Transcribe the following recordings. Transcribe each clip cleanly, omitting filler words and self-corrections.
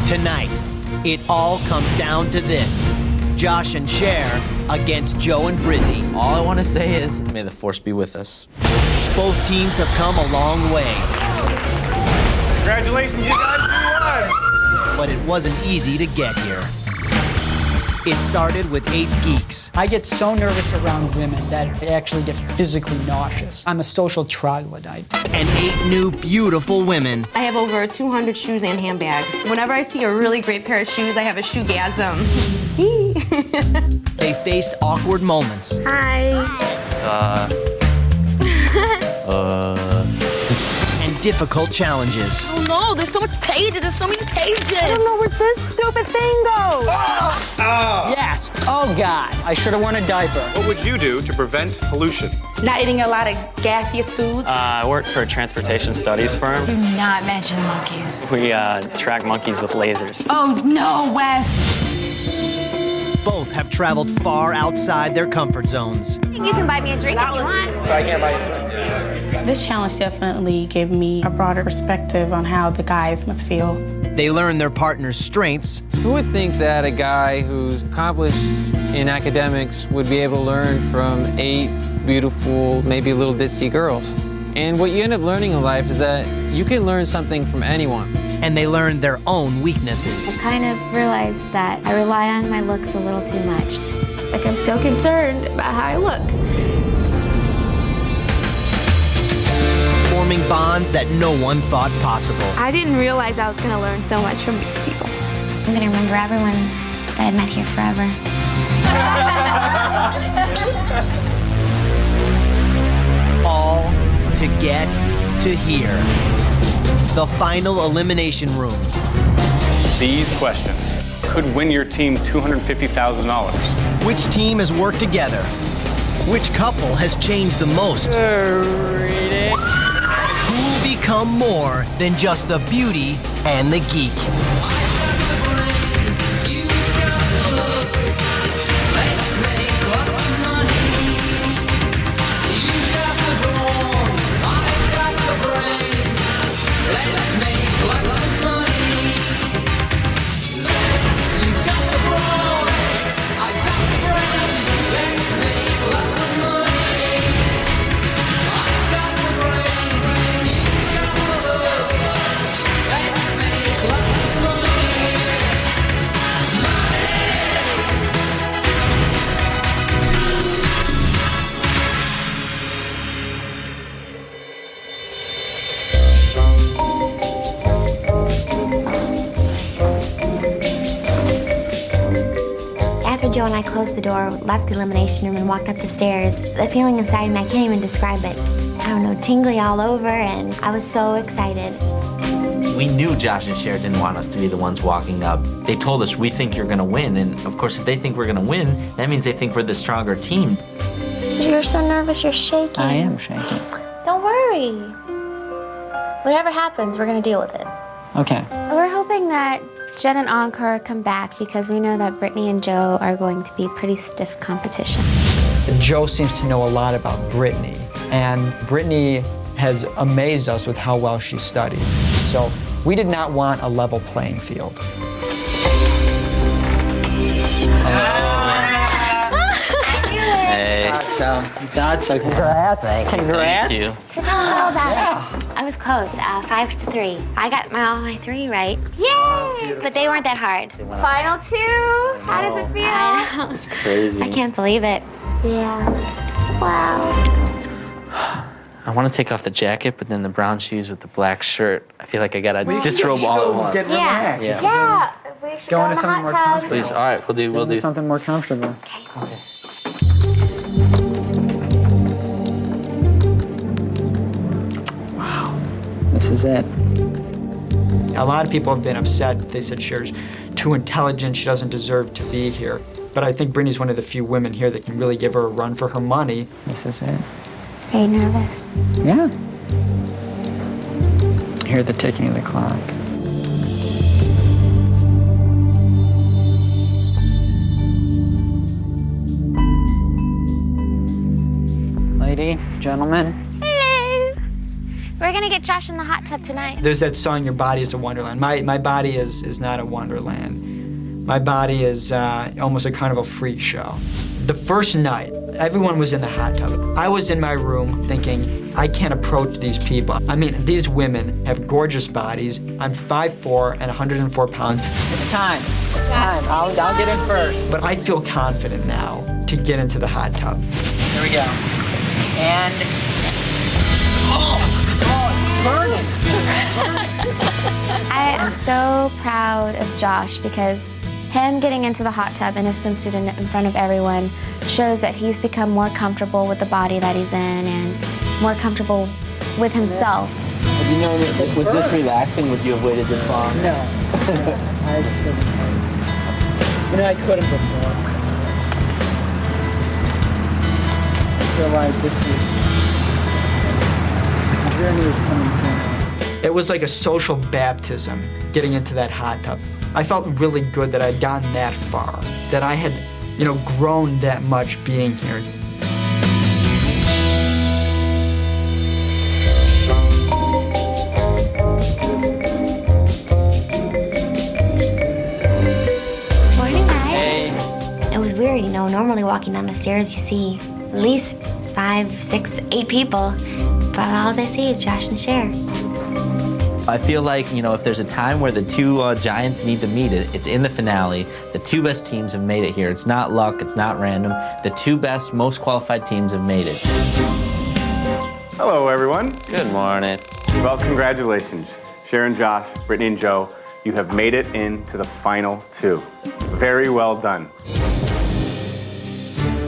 Tonight, it all comes down to this. Josh and Cher against Joe and Brittany. All I want to say is, may the force be with us. Both teams have come a long way. Congratulations, you guys, you won! But it wasn't easy to get here. It started with 8 geeks. I get so nervous around women that I actually get physically nauseous. I'm a social troglodyte. And 8 new beautiful women. I have over 200 shoes and handbags. Whenever I see a really great pair of shoes, I have a shoegasm. They faced awkward moments. Hi. And difficult challenges. Oh no, there's so much pages, there's so many pages. I don't know where this stupid thing goes. Yes. Oh, God. I should have worn a diaper. What would you do to prevent pollution? Not eating a lot of gaseous foods. I work for a transportation studies firm. Do not mention monkeys. We track monkeys with lasers. Oh, no, Wes. Both have traveled far outside their comfort zones. You can buy me a drink if you want. I can't buy you. This challenge definitely gave me a broader perspective on how the guys must feel. They learn their partner's strengths. Who would think that a guy who's accomplished in academics would be able to learn from 8 beautiful, maybe a little ditzy girls? And what you end up learning in life is that you can learn something from anyone. And they learn their own weaknesses. I kind of realized that I rely on my looks a little too much. Like, I'm so concerned about how I look. Forming bonds that no one thought possible. I didn't realize I was going to learn so much from these people. I'm going to remember everyone that I've met here forever. All to get to here. The final elimination room. These questions could win your team $250,000. Which team has worked together? Which couple has changed the most? Who will become more than just the beauty and the geek? After Joe and I closed the door, left the elimination room, and walked up the stairs, the feeling inside me, I can't even describe it. I don't know, tingly all over, and I was so excited. We knew Josh and Cher didn't want us to be the ones walking up. They told us, we think you're gonna win, and of course, if they think we're gonna win, that means they think we're the stronger team. You're so nervous, you're shaking. I am shaking. Don't worry. Whatever happens, we're gonna deal with it. Okay. We're hoping that Jen and Encore come back because we know that Brittany and Joe are going to be pretty stiff competition. Joe seems to know a lot about Brittany, and Brittany has amazed us with how well she studies. So we did not want a level playing field. Hey. That's a congrats. Congrats. Thank you. So tell us all about it. I was close, 5-3. I got all my 3 right. Yay! But they weren't that hard. Final 2. How does it feel? I know. It's crazy. I can't believe it. Yeah. Wow. I want to take off the jacket, but then the brown shoes with the black shirt. I feel like I gotta disrobe all at once. Yeah. Yeah. We should go in the hot tub. Please, all right, we'll do. Something more comfortable. Okay. Wow. This is it. A lot of people have been upset. They said Cher's too intelligent, she doesn't deserve to be here. But I think Brittany's one of the few women here that can really give her a run for her money. This is it. Are you nervous? Yeah. Hear the ticking of the clock. Lady, gentlemen. Hello. We're gonna gonna get Josh in the hot tub tonight. There's that song, Your Body is a Wonderland. My body is not a wonderland. My body is almost a carnival freak show. The first night, everyone was in the hot tub. I was in my room thinking, I can't approach these people. I mean, these women have gorgeous bodies. I'm 5'4" and 104 pounds. It's time. It's time. I'll get in first. But I feel confident now to get into the hot tub. Here we go. And... burning. I am so proud of Josh because him getting into the hot tub in a swimsuit in front of everyone shows that he's become more comfortable with the body that he's in and more comfortable with himself. Have you known, was this relaxing? Would you have waited this long? No. I couldn't. You know, I couldn't before. I feel like this journey is coming to. It was like a social baptism getting into that hot tub. I felt really good that I'd gotten that far, that I had, grown that much being here. Morning, guys. Hey. It was weird, normally walking down the stairs you see at least 5, 6, 8 people, but all I see is Josh and Cher. I feel like, if there's a time where the two giants need to meet, it's in the finale. The two best teams have made it here. It's not luck, it's not random. The two best, most qualified teams have made it. Hello, everyone. Good morning. Well, congratulations. Cher and Josh, Brittany and Joe, you have made it into the final 2. Very well done.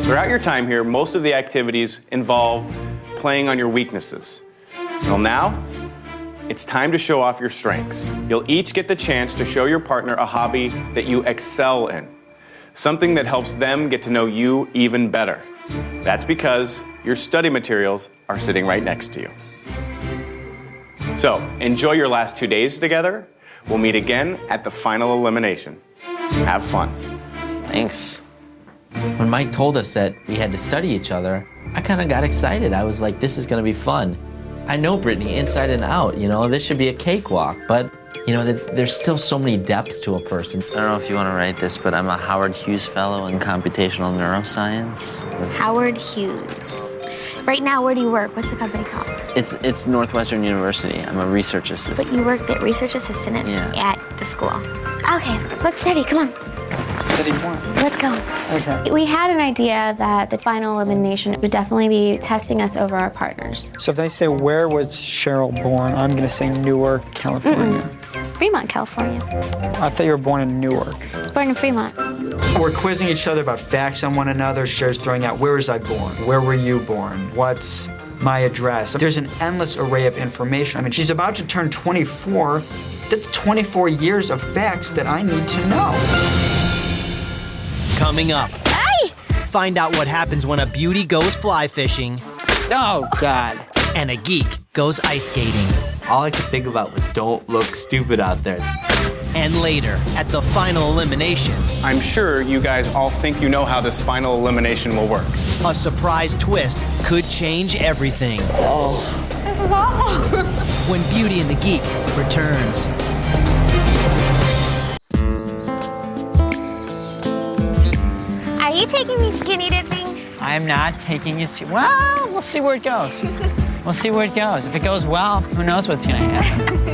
Throughout your time here, most of the activities involve playing on your weaknesses. Well, now, it's time to show off your strengths. You'll each get the chance to show your partner a hobby that you excel in, something that helps them get to know you even better. That's because your study materials are sitting right next to you. So, enjoy your last 2 days together. We'll meet again at the final elimination. Have fun. Thanks. When Mike told us that we had to study each other, I kind of got excited. I was like, this is going to be fun. I know Brittany inside and out, this should be a cakewalk, but, there's still so many depths to a person. I don't know if you want to write this, but I'm a Howard Hughes Fellow in computational neuroscience. Howard Hughes. Right now, where do you work? What's the company called? It's Northwestern University. I'm a research assistant. But you work at research assistant at the school. Okay, let's study, come on. Study more. Let's go. Okay. We had an idea that the final elimination would definitely be testing us over our partners. So if they say, where was Cheryl born? I'm going to say Newark, California. Fremont, California. I thought you were born in Newark. I was born in Fremont. We're quizzing each other about facts on one another. Cher's throwing out, where was I born? Where were you born? What's my address? There's an endless array of information. I mean, she's about to turn 24. That's 24 years of facts that I need to know. Coming up, find out what happens when a beauty goes fly fishing. Oh, God. And a geek goes ice skating. All I could think about was don't look stupid out there. And later, at the final elimination, I'm sure you guys all think you know how this final elimination will work. a surprise twist could change everything. Oh. This is awful. When Beauty and the Geek returns. Are you taking me skinny dipping? I'm not taking you. Well, we'll see where it goes. We'll see where it goes. If it goes well, who knows what's gonna happen.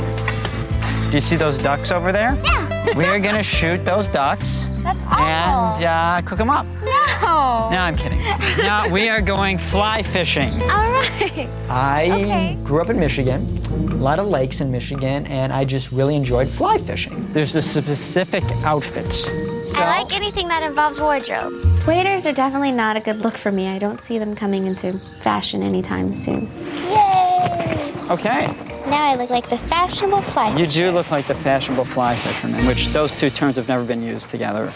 Do you see those ducks over there? Yeah. We are gonna shoot those ducks. That's awful. And cook them up. No. No, I'm kidding. No, we are going fly fishing. All right. I grew up in Michigan, a lot of lakes in Michigan, and I just really enjoyed fly fishing. There's the specific outfits. So, I like anything that involves wardrobe. Waders are definitely not a good look for me. I don't see them coming into fashion anytime soon. Yay! Okay. Now I look like the fashionable fly fisher. You do look like the fashionable fly fisherman, which those two terms have never been used together.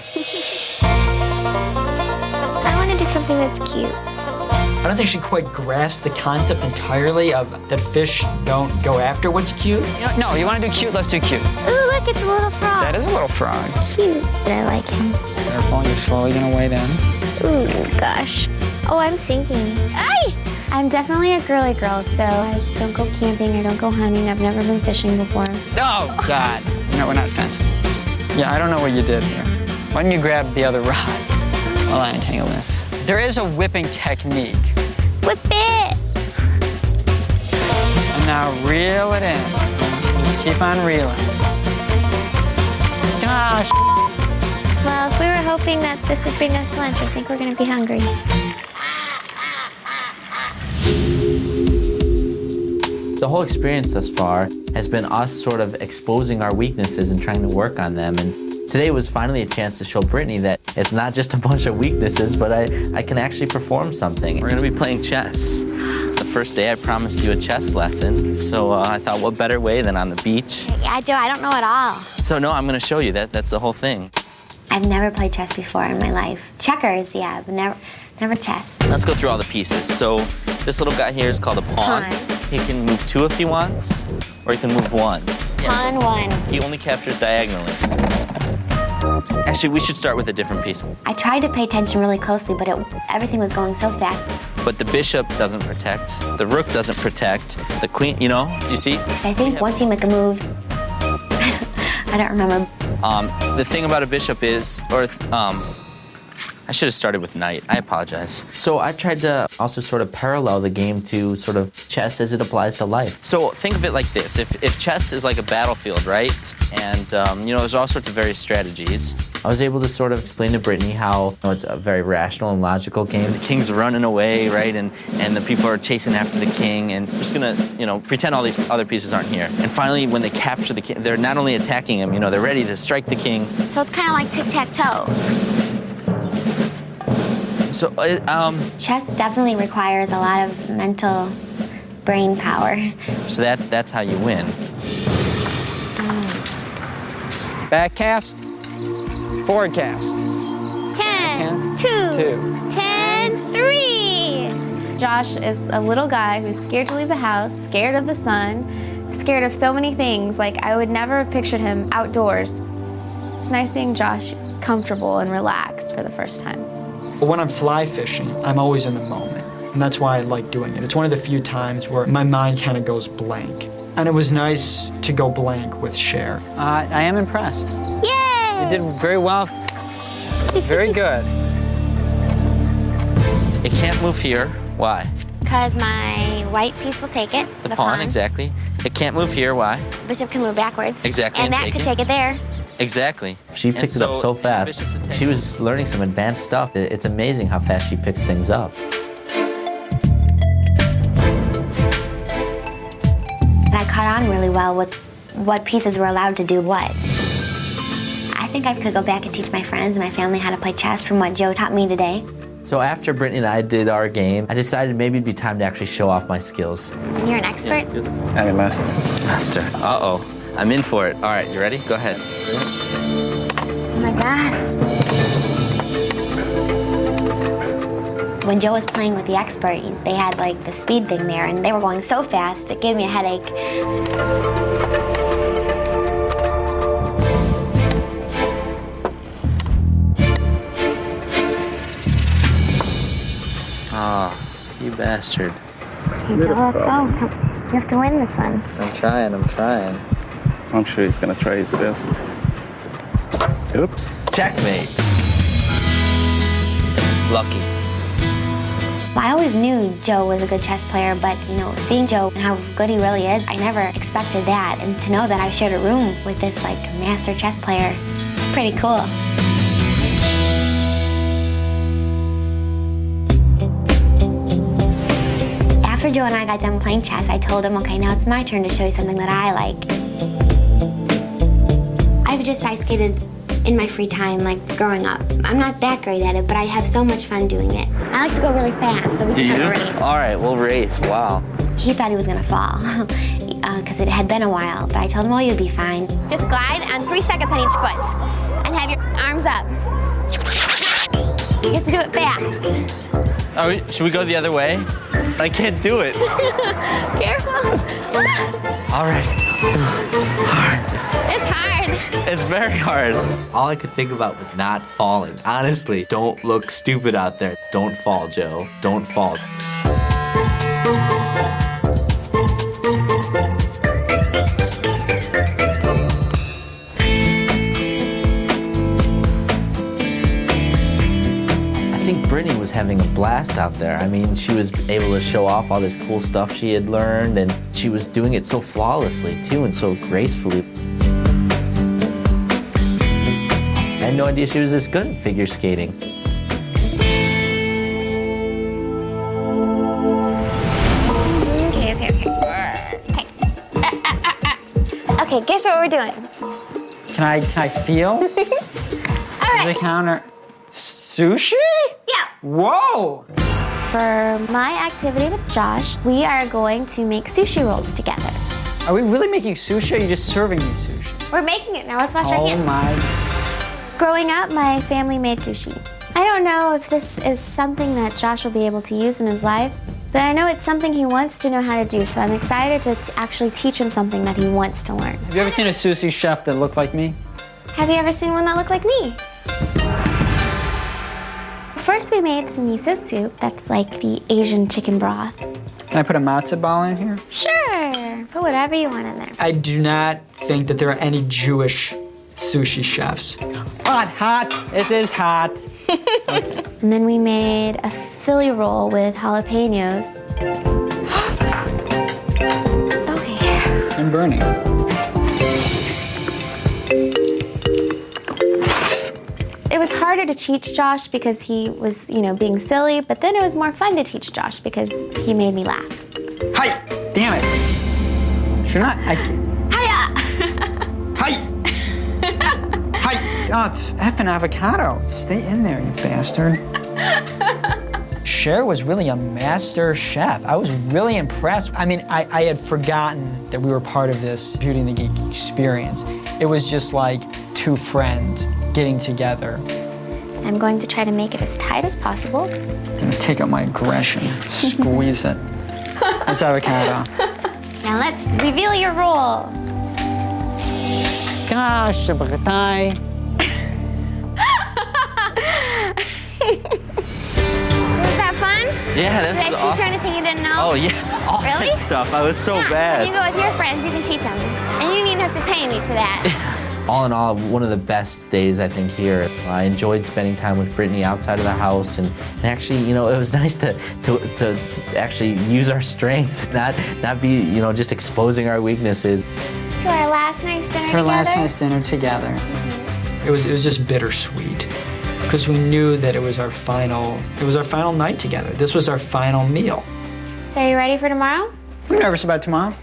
I want to do something that's cute. I don't think she quite grasped the concept entirely of that fish don't go after what's cute. No, you want to do cute, let's do cute. Ooh, look, it's a little frog. That is a little frog. Cute. But I like him. Careful, you're slowly gonna weigh down. Ooh, gosh. Oh, I'm sinking. Ay! I'm definitely a girly girl, so I don't go camping, I don't go hunting, I've never been fishing before. Oh, God. No, we're not fencing. Yeah, I don't know what you did here. Why don't you grab the other rod while I untangle this? There is a whipping technique. Whip it! And now reel it in. Keep on reeling. Gosh. Well, if we were hoping that this would bring us lunch, I think we're gonna be hungry. The whole experience thus far has been us sort of exposing our weaknesses and trying to work on them. And today was finally a chance to show Brittany that it's not just a bunch of weaknesses, but I can actually perform something. We're gonna be playing chess. The first day I promised you a chess lesson, so I thought what better way than on the beach. I don't know at all. So no, I'm gonna show you that. That's the whole thing. I've never played chess before in my life. Checkers, yeah, but never chess. Let's go through all the pieces. So this little guy here is called a pawn. He can move 2 if he wants, or he can move 1. Pawn 1. He only captures diagonally. Actually, we should start with a different piece. I tried to pay attention really closely, but everything was going so fast. But the bishop doesn't protect, the rook doesn't protect, the queen, you know, do you see? I think once you make a move, I don't remember. The thing about a bishop is, I should have started with knight. I apologize. So I tried to also sort of parallel the game to sort of chess as it applies to life. So think of it like this. If chess is like a battlefield, right? And, you know, there's all sorts of various strategies. I was able to sort of explain to Brittany how it's a very rational and logical game. The king's running away, right? And the people are chasing after the king. And we're just gonna, you know, pretend all these other pieces aren't here. And finally, when they capture the king, they're not only attacking him, you know, they're ready to strike the king. So it's kind of like tic-tac-toe. So, chess definitely requires a lot of mental brain power. So that's how you win. Back cast, forward cast. 10, 2, 10, 3. Josh is a little guy who's scared to leave the house, scared of the sun, scared of so many things. Like, I would never have pictured him outdoors. It's nice seeing Josh comfortable and relaxed for the first time. When I'm fly fishing, I'm always in the moment, and that's why I like doing it. It's one of the few times where my mind kind of goes blank. And it was nice to go blank with Cher. I am impressed. Yay! You did very well. Very good. It can't move here. Why? Because my white piece will take it. The pawn, exactly. It can't move here. Why? Bishop can move backwards. Exactly. And that could take it there. Exactly. She picked it up so fast. She was learning some advanced stuff. It's amazing how fast she picks things up. And I caught on really well with what pieces were allowed to do what. I think I could go back and teach my friends and my family how to play chess from what Joe taught me today. So after Brittany and I did our game, I decided maybe it'd be time to actually show off my skills. And you're an expert? I'm a master. Master. Uh-oh. I'm in for it. All right, you ready? Go ahead. Oh my God. When Joe was playing with the expert, they had like the speed thing there, and they were going so fast, it gave me a headache. Oh, you bastard. Okay, Joe, let's go. You have to win this one. I'm trying. I'm sure he's gonna try his best. Oops. Checkmate. Lucky. Well, I always knew Joe was a good chess player, but, you know, seeing Joe and how good he really is, I never expected that. And to know that I shared a room with this, like, master chess player, it's pretty cool. After Joe and I got done playing chess, I told him, okay, now it's my turn to show you something that I like. I've just ice skated in my free time, like growing up. I'm not that great at it, but I have so much fun doing it. I like to go really fast, so we can have a race. All right, we'll race. Wow. He thought he was gonna fall, because it had been a while, but I told him, oh, you'll be fine. Just glide on 3 seconds on each foot, and have your arms up. You have to do it fast. Oh, should we go the other way? I can't do it. Careful. All right. It's hard. It's very hard. All I could think about was not falling. Honestly, don't look stupid out there. Don't fall, Joe. Don't fall. I think Brittany was having a blast out there. I mean, she was able to show off all this cool stuff she had learned, and she was doing it so flawlessly too, and so gracefully. I had no idea she was this good at figure skating. Okay, guess what we're doing? Can I feel? All right. The counter. Sushi? Yeah. Whoa! For my activity with Josh, we are going to make sushi rolls together. Are we really making sushi, or are you just serving me sushi? We're making it now. Let's wash our hands. Oh my. Growing up, my family made sushi. I don't know if this is something that Josh will be able to use in his life, but I know it's something he wants to know how to do, so I'm excited to actually teach him something that he wants to learn. Have you ever seen a sushi chef that looked like me? Have you ever seen one that looked like me? First, we made some miso soup. That's like the Asian chicken broth. Can I put a matzo ball in here? Sure, put whatever you want in there. I do not think that there are any Jewish sushi chefs. Hot, it is hot. Okay. And then we made a Philly roll with jalapenos. Okay. I'm burning. It was harder to teach Josh because he was, being silly, but then it was more fun to teach Josh because he made me laugh. Hi! Damn it. Should not. Hiya! Hi! Hi! Oh, effing avocado. Stay in there, you bastard. Cher was really a master chef. I was really impressed. I mean, I had forgotten that we were part of this Beauty and the Geek experience. It was just like two friends getting together. I'm going to try to make it as tight as possible. I'm gonna take out my aggression, squeeze it. That's avocado. Now let's reveal your roll. Gosh, bagay. Was that fun? Yeah, this Did is I teach awesome. you anything you didn't know? Oh yeah, all Really? that stuff. I was so Yeah, bad. When you go with your friends, you can teach them. And you don't even have to pay me for that. All in all, one of the best days I think here. I enjoyed spending time with Brittany outside of the house, and actually, it was nice to actually use our strengths, not be, just exposing our weaknesses. To our last night's dinner Our together. last night's dinner together. It was just bittersweet, because we knew that it was our final night together. This was our final meal. So are you ready for tomorrow? I'm nervous about tomorrow.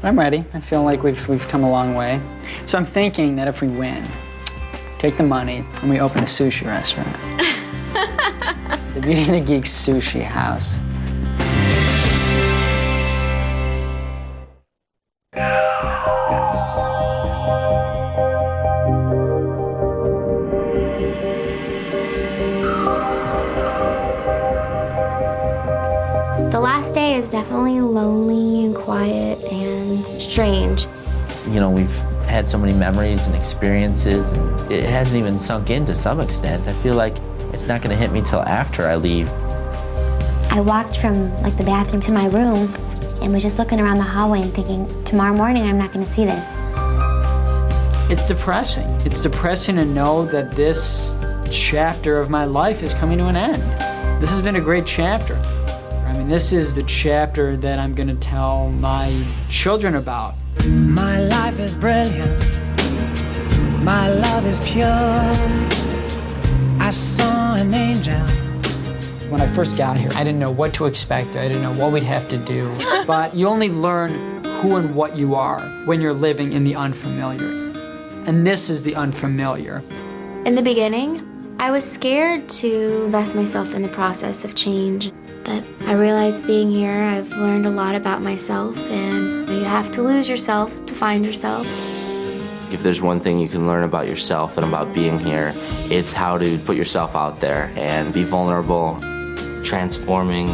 I'm ready. I feel like we've come a long way. So I'm thinking that if we win, take the money and we open a sushi restaurant. The Beauty and the Geek Sushi House. The last day is definitely lonely and quiet and strange. We've had so many memories and experiences, and it hasn't even sunk in to some extent. I feel like it's not going to hit me till after I leave. I walked from the bathroom to my room and was just looking around the hallway and thinking, tomorrow morning I'm not going to see this. It's depressing. It's depressing to know that this chapter of my life is coming to an end. This has been a great chapter. I mean, this is the chapter that I'm going to tell my children about. My life is brilliant. My love is pure. I saw an angel. When I first got here, I didn't know what to expect. I didn't know what we'd have to do. But you only learn who and what you are when you're living in the unfamiliar. And this is the unfamiliar. In the beginning, I was scared to invest myself in the process of change. But I realized being here, I've learned a lot about myself, and you have to lose yourself to find yourself. If there's one thing you can learn about yourself and about being here, it's how to put yourself out there and be vulnerable. Transforming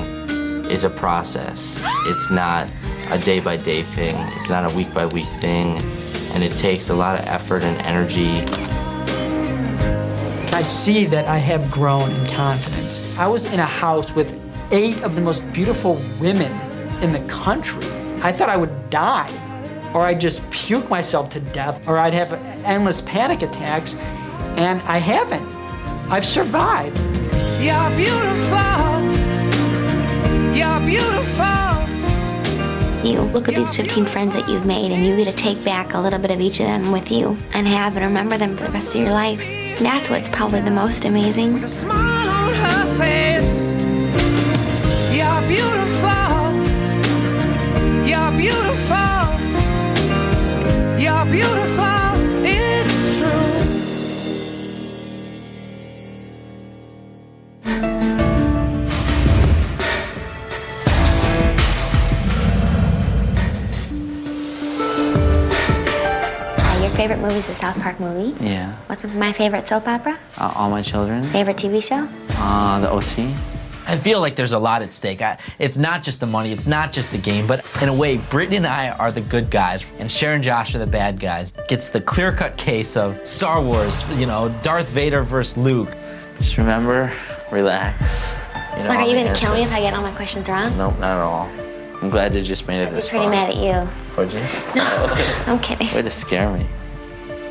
is a process. It's not a day-by-day thing. It's not a week-by-week thing. And it takes a lot of effort and energy. I see that I have grown in confidence. I was in a house with 8 of the most beautiful women in the country. I thought I would die, or I'd just puke myself to death, or I'd have endless panic attacks, and I haven't. I've survived. You're beautiful. You're beautiful. You look at these 15 friends that you've made, and you get to take back a little bit of each of them with you and have and remember them for the rest of your life. That's what's probably the most amazing. With a smile on her face. You're beautiful. You're beautiful. You're beautiful. It's true. Your favorite movie is the South Park movie? Yeah. What's my favorite soap opera? All My Children. Favorite TV show? The OC. I feel like there's a lot at stake. It's not just the money, it's not just the game, but in a way, Brittany and I are the good guys, and Cher and Josh are the bad guys. It's the clear-cut case of Star Wars, Darth Vader versus Luke. Just remember, relax. Look, are you going to kill me if I get all my questions wrong? Nope, not at all. I'm glad you just made it this far. I'm pretty mad at you. Would you? No, I'm kidding. Way to scare me.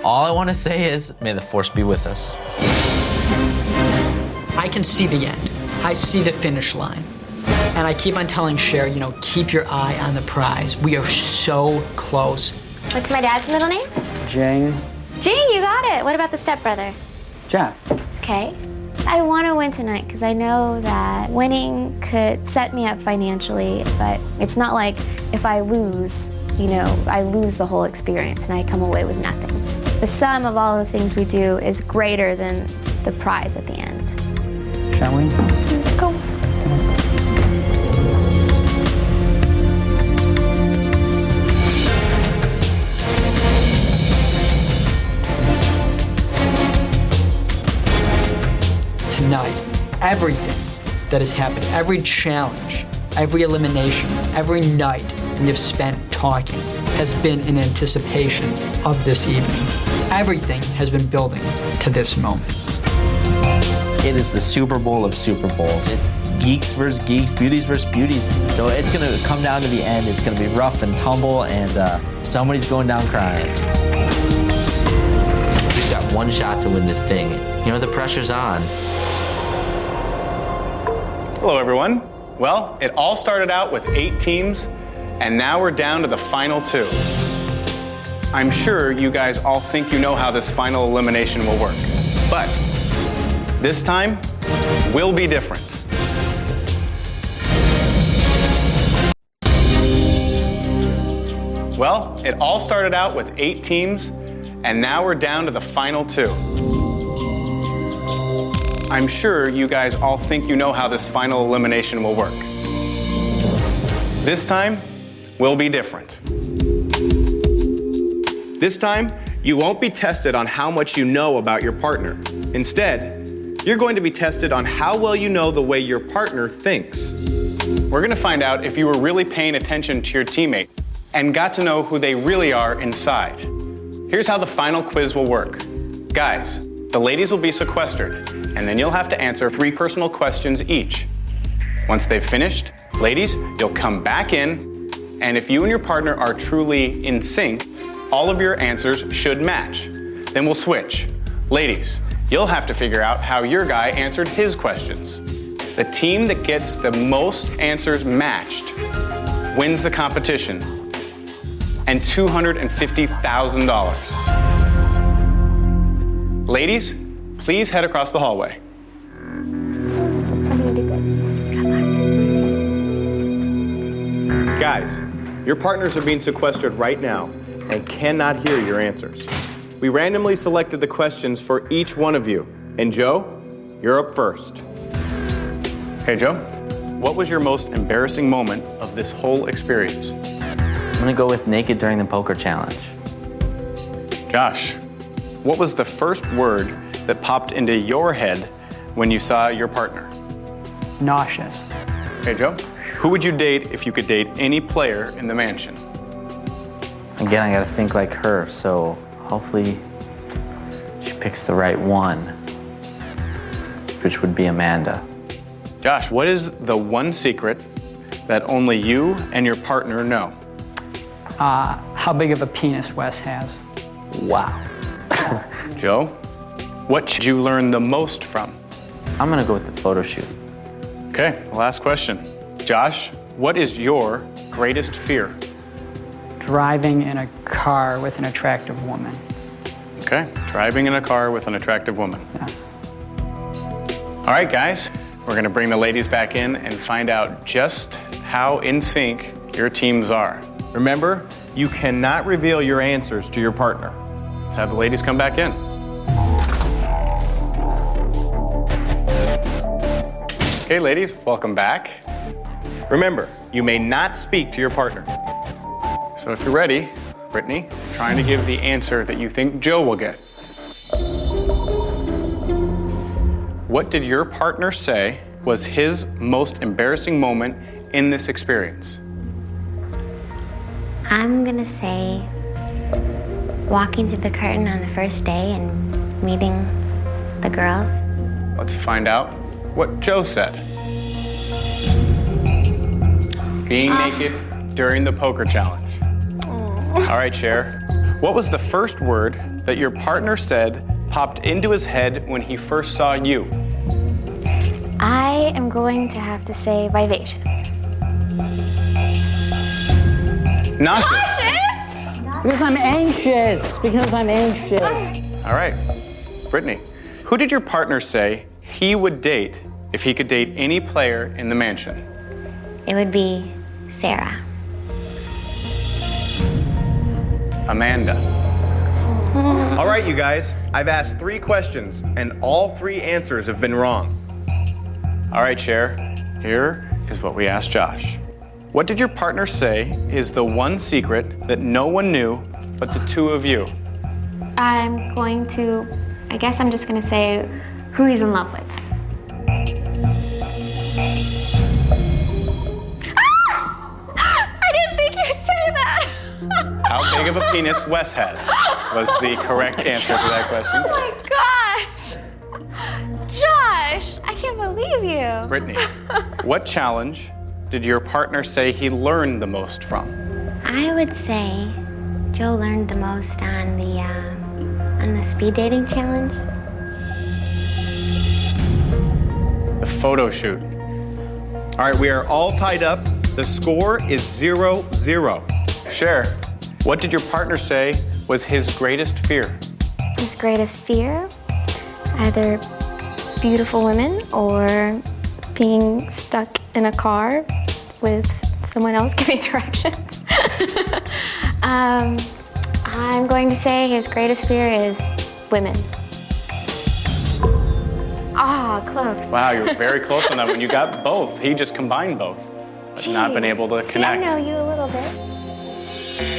All I want to say is, may the Force be with us. I can see the end. I see the finish line. And I keep on telling Cher, keep your eye on the prize. We are so close. What's my dad's middle name? Jang. Jing, you got it. What about the stepbrother? Jack. Okay. I want to win tonight because I know that winning could set me up financially, but it's not like if I lose, I lose the whole experience and I come away with nothing. The sum of all the things we do is greater than the prize at the end. Shall we? Let's go. Tonight, everything that has happened, every challenge, every elimination, every night we have spent talking has been in anticipation of this evening. Everything has been building to this moment. It is the Super Bowl of Super Bowls. It's geeks versus geeks, beauties versus beauties. So it's gonna come down to the end. It's gonna be rough and tumble, and somebody's going down crying. We've got one shot to win this thing. The pressure's on. Hello, everyone. Well, it all started out with 8 teams, and now we're down to the final 2. I'm sure you guys all think you know how this final elimination will work, but this time will be different. Well, it all started out with 8 teams, and now we're down to the final 2. I'm sure you guys all think you know how this final elimination will work. This time will be different. This time, you won't be tested on how much you know about your partner. Instead, you're going to be tested on how well you know the way your partner thinks. We're going to find out if you were really paying attention to your teammate and got to know who they really are inside. Here's how the final quiz will work. Guys, the ladies will be sequestered, and then you'll have to answer 3 personal questions each. Once they've finished, ladies, you'll come back in, and if you and your partner are truly in sync, all of your answers should match. Then we'll switch. Ladies, you'll have to figure out how your guy answered his questions. The team that gets the most answers matched wins the competition and $250,000. Ladies, please head across the hallway. I'm gonna do good. Guys, your partners are being sequestered right now and cannot hear your answers. We randomly selected the questions for each one of you. And Joe, you're up first. Okay, Joe, what was your most embarrassing moment of this whole experience? I'm gonna go with naked during the poker challenge. Josh, what was the first word that popped into your head when you saw your partner? Nauseous. Okay, Joe, who would you date if you could date any player in the mansion? Again, I gotta think like her, so hopefully she picks the right one, which would be Amanda. Josh, what is the one secret that only you and your partner know? How big of a penis Wes has. Wow. Joe, what did you learn the most from? I'm gonna go with the photo shoot. Okay, last question. Josh, what is your greatest fear? Driving in a car with an attractive woman. Okay, driving in a car with an attractive woman. Yes. All right, guys, we're gonna bring the ladies back in and find out just how in sync your teams are. Remember, you cannot reveal your answers to your partner. Let's have the ladies come back in. Okay, ladies, welcome back. Remember, you may not speak to your partner. So if you're ready, Brittany, trying to give the answer that you think Joe will get. What did your partner say was his most embarrassing moment in this experience? I'm gonna say walking through the curtain on the first day and meeting the girls. Let's find out what Joe said. Being naked during the poker challenge. All right, Cher. What was the first word that your partner said popped into his head when he first saw you? I am going to have to say vivacious. Nauseous. Because I'm anxious. All right. Brittany, who did your partner say he would date if he could date any player in the mansion? It would be Sarah. Amanda. All right, you guys. I've asked 3 questions, and all 3 answers have been wrong. All right, Cher. Here is what we asked Josh. What did your partner say is the one secret that no one knew but the 2 of you? I guess I'm just gonna say who he's in love with. I didn't think you'd say that. How big of a penis Wes has was the correct answer to that question. Oh my gosh! Josh, I can't believe you. Brittany, what challenge did your partner say he learned the most from? I would say Joe learned the most on the speed dating challenge. The photo shoot. All right, we are all tied up. The score is 0-0. Cher, what did your partner say was his greatest fear? His greatest fear? Either beautiful women or being stuck in a car with someone else giving directions. I'm going to say his greatest fear is women. Ah, close. Wow, you were very close on that one. You got both. He just combined both, but not been able to connect. See, I know you a little bit.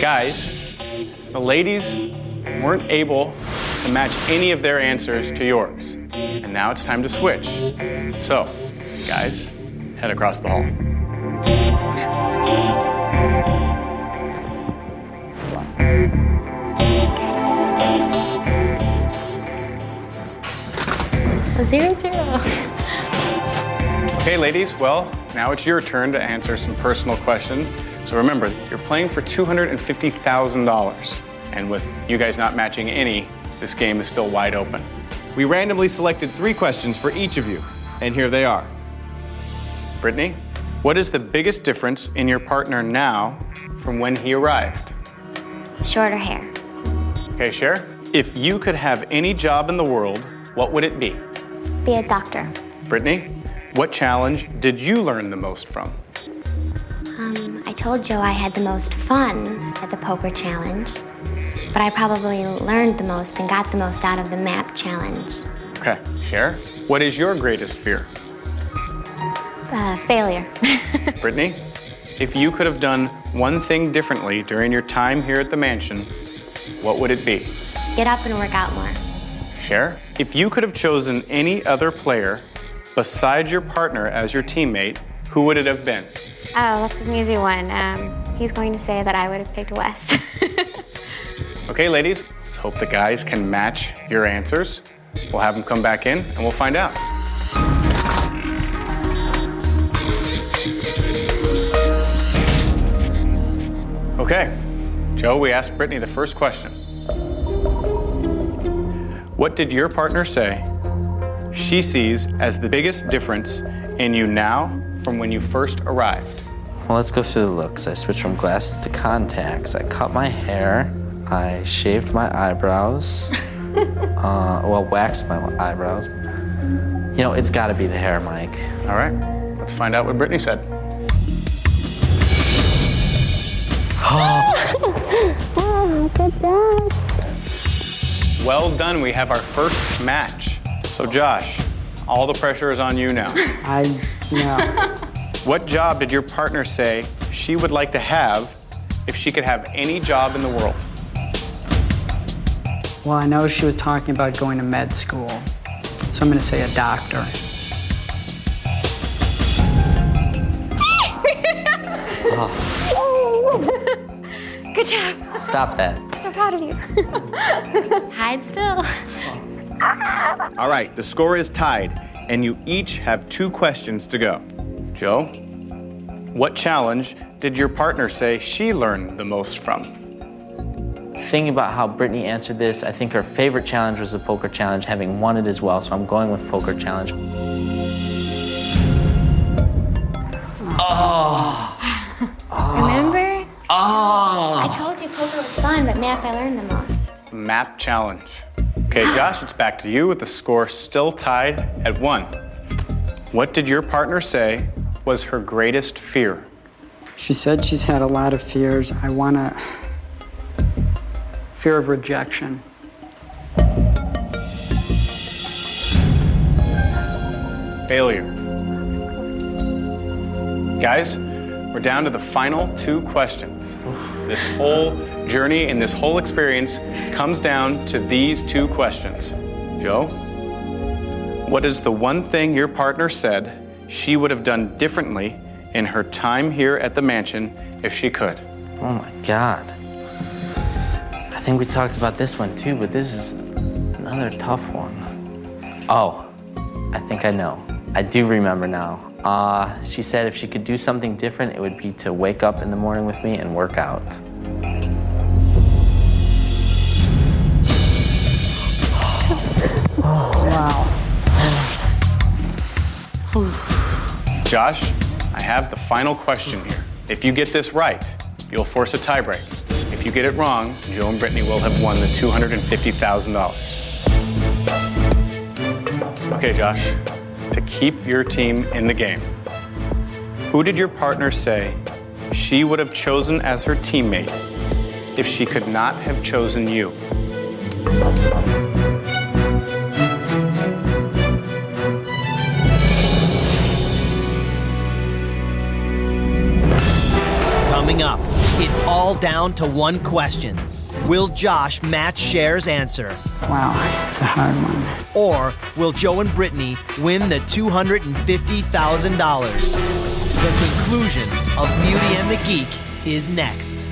Guys, the ladies weren't able to match any of their answers to yours. And now it's time to switch. So, guys, head across the hall. Okay. 0-0. Okay, ladies, well, now it's your turn to answer some personal questions. So remember, you're playing for $250,000. And with you guys not matching any, this game is still wide open. We randomly selected 3 questions for each of you, and here they are. Brittany, what is the biggest difference in your partner now from when he arrived? Shorter hair. Okay, Cher, if you could have any job in the world, what would it be? Be a doctor. Brittany, what challenge did you learn the most from? I told Joe I had the most fun at the poker challenge, but I probably learned the most and got the most out of the map challenge. Okay, Cher, what is your greatest fear? Failure. Brittany, if you could have done one thing differently during your time here at the mansion, what would it be? Get up and work out more. Cher, if you could have chosen any other player besides your partner as your teammate, who would it have been? Oh, that's an easy one. He's going to say that I would have picked Wes. Okay, ladies, let's hope the guys can match your answers. We'll have them come back in and we'll find out. Okay, Joe, we asked Brittany the first question. What did your partner say she sees as the biggest difference in you now from when you first arrived? Well, let's go through the looks. I switched from glasses to contacts. I cut my hair. I shaved my eyebrows. Waxed my eyebrows. You know, it's got to be the hair, Mike. All right, let's find out what Brittany said. Oh, good job. Well done, we have our first match. So Josh, all the pressure is on you now. What job did your partner say she would like to have if she could have any job in the world? Well, I know she was talking about going to med school, so I'm going to say a doctor. Good job. Stop that. So proud of you. Hide still. All right, the score is tied, and you each have 2 questions to go. Joe, what challenge did your partner say she learned the most from? Thinking about how Brittany answered this, I think her favorite challenge was the poker challenge, having won it as well, so I'm going with poker challenge. Remember? I told you poker was fun, but map I learned the most. Map challenge. Okay, Josh, it's back to you with the score still tied at 1. What did your partner say was her greatest fear? She said she's had a lot of fears. Fear of rejection. Failure. Guys, we're down to the final 2 questions. This whole journey and this whole experience comes down to these 2 questions. Joe, what is the one thing your partner said she would have done differently in her time here at the mansion if she could? Oh my God. I think we talked about this one too, but this is another tough one. Oh, I think I know. I do remember now. She said if she could do something different, it would be to wake up in the morning with me and work out. Wow. Josh, I have the final question here. If you get this right, you'll force a tiebreak. If you get it wrong, Joe and Brittany will have won the $250,000. Okay, Josh, to keep your team in the game, who did your partner say she would have chosen as her teammate if she could not have chosen you? Coming up, it's all down to one question. Will Josh match Cher's answer? Wow, it's a hard one. Or will Joe and Brittany win the $250,000? The conclusion of Beauty and the Geek is next.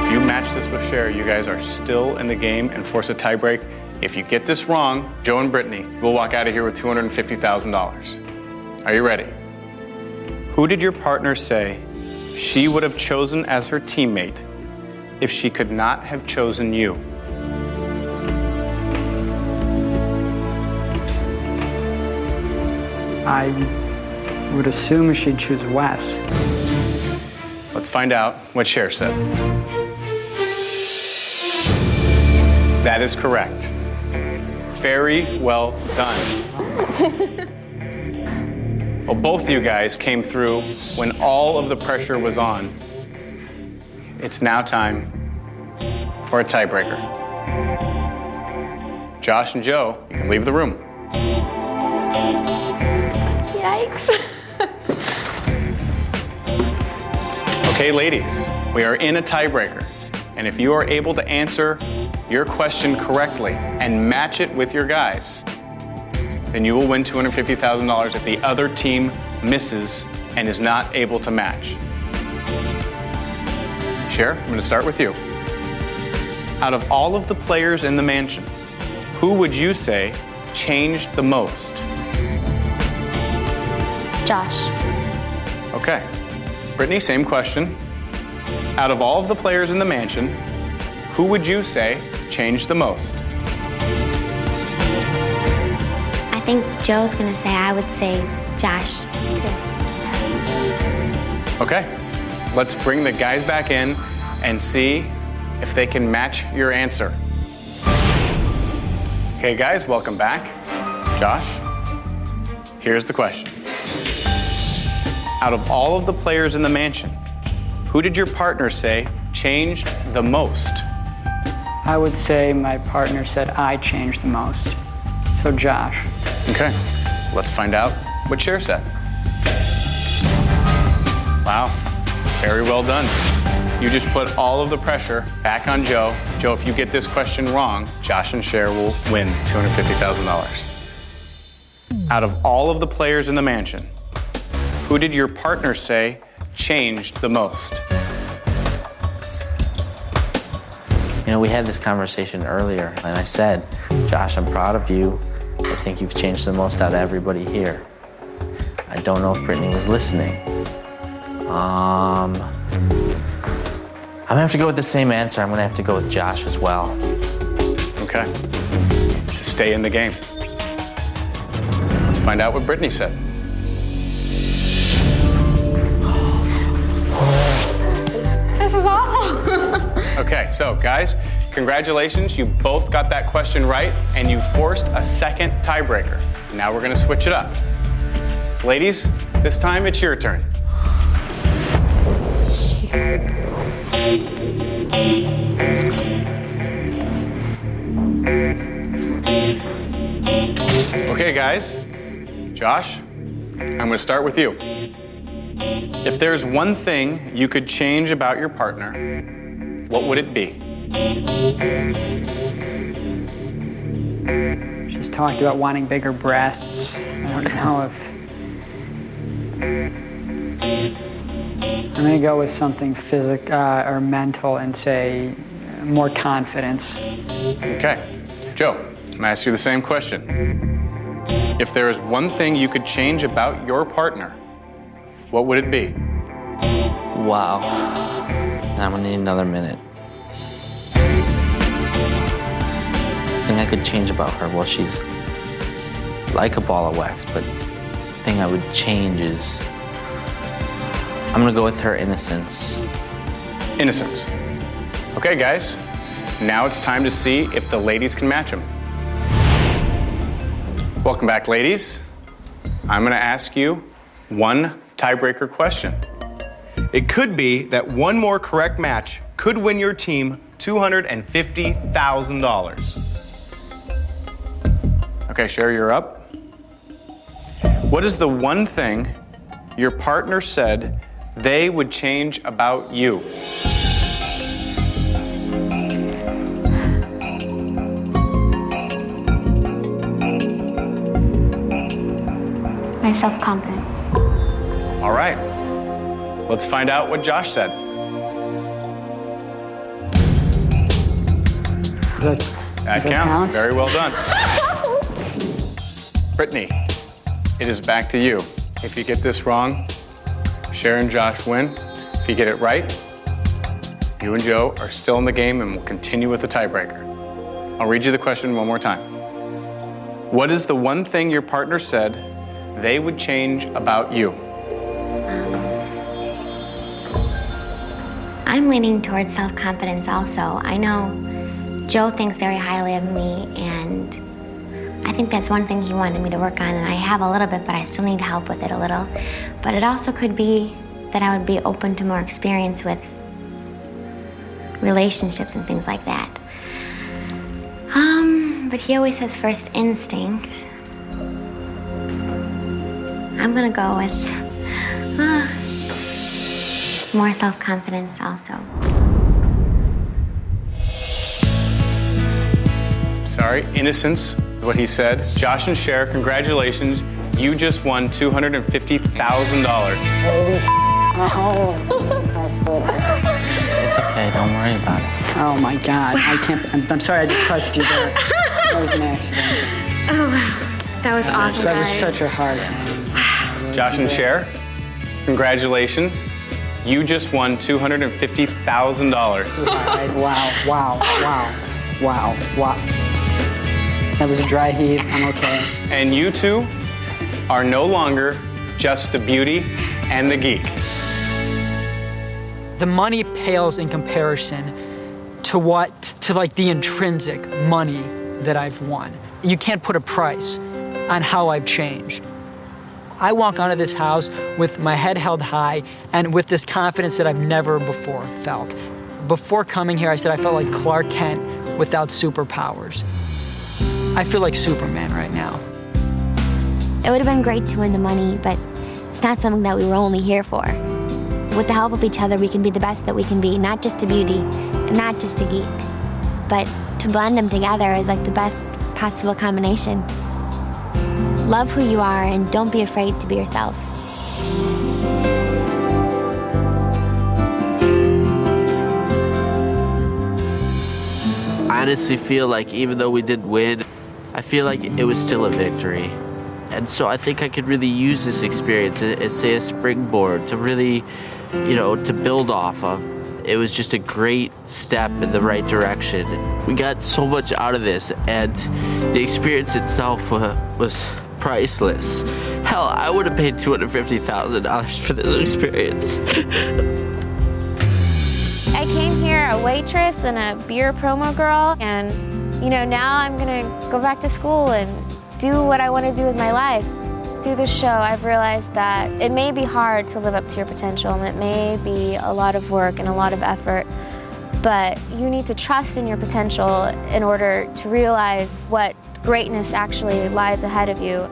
If you match this with Cher, you guys are still in the game and force a tiebreak. If you get this wrong, Joe and Brittany will walk out of here with $250,000. Are you ready? Who did your partner say she would have chosen as her teammate if she could not have chosen you? I would assume she'd choose Wes. Let's find out what Cher said. That is correct. Very well done. Well, both of you guys came through when all of the pressure was on. It's now time for a tiebreaker. Josh and Joe, you can leave the room. Yikes. Okay, ladies, we are in a tiebreaker. And if you are able to answer your question correctly and match it with your guys, then you will win $250,000 if the other team misses and is not able to match. Cher, I'm going to start with you. Out of all of the players in the mansion, who would you say changed the most? Josh. Okay. Brittany, same question. Out of all of the players in the mansion, who would you say changed the most? I think Joe's gonna say, I would say Josh, too. Okay. Let's bring the guys back in and see if they can match your answer. Okay, guys, welcome back. Josh, here's the question. Out of all of the players in the mansion, who did your partner say changed the most? I would say my partner said I changed the most. So Josh. Okay, let's find out what Cher said. Wow, very well done. You just put all of the pressure back on Joe. Joe, if you get this question wrong, Josh and Cher will win $250,000. Out of all of the players in the mansion, who did your partner say changed the most? You know, we had this conversation earlier, and I said, Josh, I'm proud of you. I think you've changed the most out of everybody here. I don't know if Brittany was listening. I'm gonna have to go with the same answer. I'm gonna have to go with Josh as well. Okay, to stay in the game. Let's find out what Brittany said. This is awful. Okay, so guys, congratulations. You both got that question right, and you forced a second tiebreaker. Now we're gonna switch it up. Ladies, this time it's your turn. Okay, guys. Josh, I'm gonna start with you. If there's one thing you could change about your partner, what would it be? She's talked about wanting bigger breasts. I don't know if... I'm gonna go with something physical or mental and say more confidence. Okay. Joe, I'm gonna ask you the same question. If there is one thing you could change about your partner, what would it be? Wow. I'm gonna need another minute. The thing I could change about her, well, she's like a ball of wax, but the thing I would change is I'm gonna go with her innocence. Innocence. Okay, guys. Now it's time to see if the ladies can match them. Welcome back, ladies. I'm gonna ask you one tiebreaker question. It could be that one more correct match could win your team $250,000. Okay, Cher, you're up. What is the one thing your partner said they would change about you? My self-confidence. All right. Let's find out what Josh said. That counts. Very well done. Brittany, it is back to you. If you get this wrong, Cher and Josh win. If you get it right, you and Joe are still in the game and will continue with the tiebreaker. I'll read you the question one more time. What is the one thing your partner said they would change about you? I'm leaning towards self-confidence also. I know Joe thinks very highly of me, and I think that's one thing he wanted me to work on, and I have a little bit, but I still need help with it a little. But it also could be that I would be open to more experience with relationships and things like that. But he always says first instinct. I'm gonna go with more self-confidence also. Sorry, innocence is what he said. Josh and Cher, congratulations. You just won $250,000. It's okay. Don't worry about it. Oh my God, I can't. I'm sorry, I just touched you there. That was an accident. Oh, wow. That was awesome, That was guys. such a hard. Josh and Cher, congratulations. You just won $250,000. Wow. That was a dry heave. I'm okay. And you two are no longer just the beauty and the geek. The money pales in comparison to like the intrinsic money that I've won. You can't put a price on how I've changed. I walk out of this house with my head held high and with this confidence that I've never before felt. Before coming here, I said I felt like Clark Kent without superpowers. I feel like Superman right now. It would have been great to win the money, but it's not something that we were only here for. With the help of each other, we can be the best that we can be, not just a beauty, and not just a geek, but to blend them together is like the best possible combination. Love who you are and don't be afraid to be yourself. I honestly feel like even though we didn't win, I feel like it was still a victory. And so I think I could really use this experience as, say, a springboard to really, to build off of. It was just a great step in the right direction. We got so much out of this, and the experience itself was priceless. Hell, I would have paid $250,000 for this experience. I came here a waitress and a beer promo girl, and now I'm gonna go back to school and do what I want to do with my life. Through this show, I've realized that it may be hard to live up to your potential, and it may be a lot of work and a lot of effort, but you need to trust in your potential in order to realize what greatness actually lies ahead of you.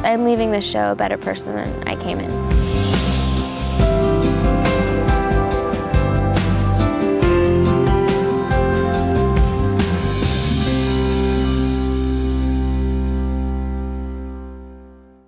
I'm leaving this show a better person than I came in.